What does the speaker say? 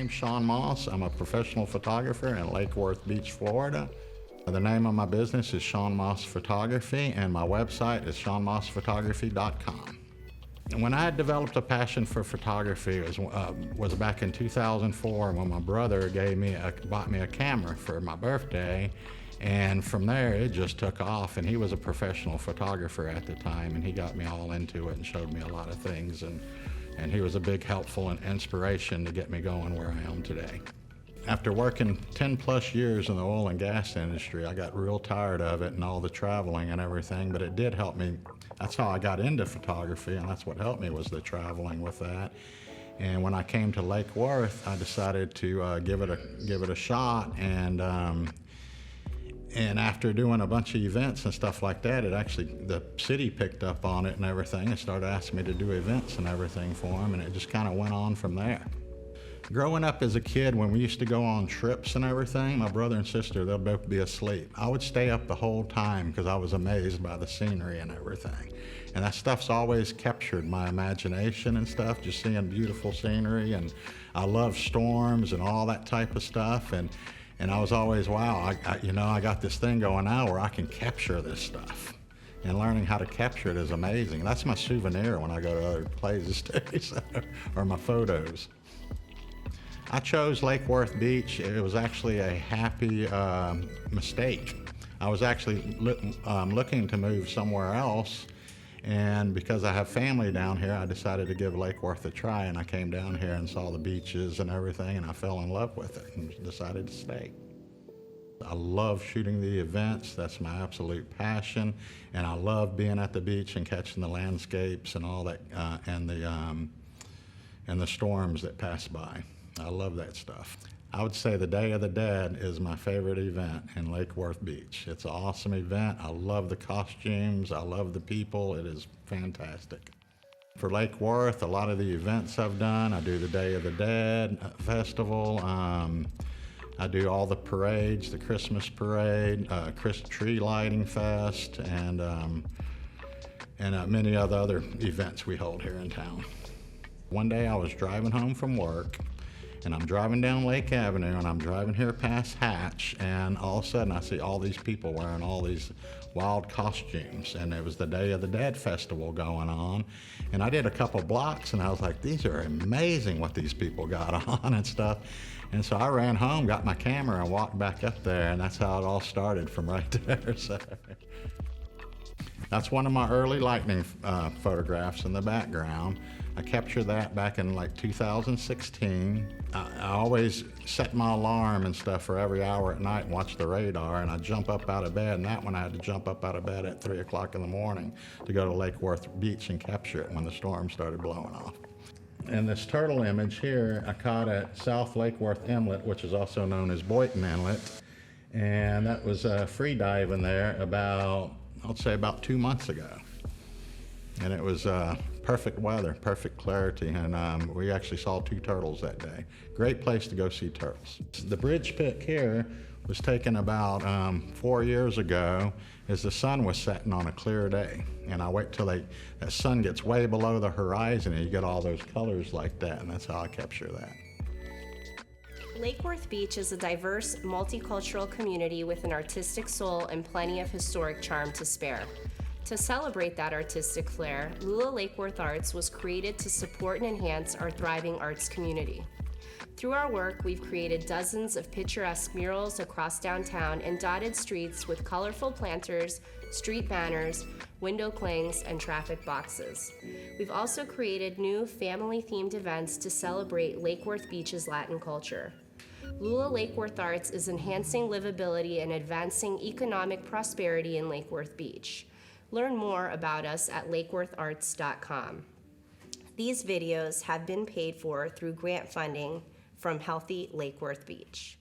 name's Shawn Moss. I'm a professional photographer in Lake Worth Beach, Florida. The name of my business is Shawn Moss Photography, and my website is shawnmossphotography.com. And when I had developed a passion for photography, it was back in 2004 when my brother bought me a camera for my birthday. And from there, it just took off, and he was a professional photographer at the time, and he got me all into it and showed me a lot of things, and he was a big helpful and inspiration to get me going where I am today. After working 10 plus years in the oil and gas industry, I got real tired of it and all the traveling and everything, but it did help me. That's how I got into photography, and that's what helped me was the traveling with that. And when I came to Lake Worth, I decided to give it a shot, and after doing a bunch of events and stuff like that, the city picked up on it and everything and started asking me to do events and everything for them, and it just kind of went on from there. Growing up as a kid, when we used to go on trips and everything, my brother and sister, they'll both be asleep. I would stay up the whole time because I was amazed by the scenery and everything. And that stuff's always captured my imagination and stuff, just seeing beautiful scenery, and I love storms and all that type of stuff. And I was always, wow, I got this thing going now where I can capture this stuff. And learning how to capture it is amazing. That's my souvenir when I go to other places too, or my photos. I chose Lake Worth Beach. It was actually a happy mistake. I was actually looking to move somewhere else, and because I have family down here, I decided to give Lake Worth a try, and I came down here and saw the beaches and everything, and I fell in love with it and decided to stay. I love shooting the events. That's my absolute passion, and I love being at the beach and catching the landscapes and all that, and the storms that pass by. I love that stuff. I would say the Day of the Dead is my favorite event in Lake Worth Beach. It's an awesome event. I love the costumes. I love the people. It is fantastic. For Lake Worth, a lot of the events I've done, I do the Day of the Dead Festival. I do all the parades, the Christmas parade, tree lighting fest, and many other events we hold here in town. One day I was driving home from work, and I'm driving down Lake Avenue, and I'm driving here past Hatch, and all of a sudden I see all these people wearing all these wild costumes, and it was the Day of the Dead festival going on. And I did a couple blocks, and I was like, these are amazing what these people got on and stuff. And so I ran home, got my camera, and walked back up there, and that's how it all started from right there. So that's one of my early lightning photographs in the background. I captured that back in like 2016. I always set my alarm and stuff for every hour at night and watch the radar, and I jump up out of bed, and that one I had to jump up out of bed at 3 o'clock in the morning to go to Lake Worth Beach and capture it when the storm started blowing off. And this turtle image here I caught at South Lake Worth Inlet, which is also known as Boynton Inlet, and that was free diving there I'd say about 2 months ago. And it was perfect weather, perfect clarity, and we actually saw 2 turtles that day. Great place to go see turtles. The bridge pic here was taken about 4 years ago as the sun was setting on a clear day. And I wait till that sun gets way below the horizon and you get all those colors like that, and that's how I capture that. Lake Worth Beach is a diverse, multicultural community with an artistic soul and plenty of historic charm to spare. To celebrate that artistic flair, LULA Lake Worth Arts was created to support and enhance our thriving arts community. Through our work, we've created dozens of picturesque murals across downtown and dotted streets with colorful planters, street banners, window clings, and traffic boxes. We've also created new family-themed events to celebrate Lake Worth Beach's Latin culture. LULA Lake Worth Arts is enhancing livability and advancing economic prosperity in Lake Worth Beach. Learn more about us at lakewortharts.com. These videos have been paid for through grant funding from Healthy Lake Worth Beach.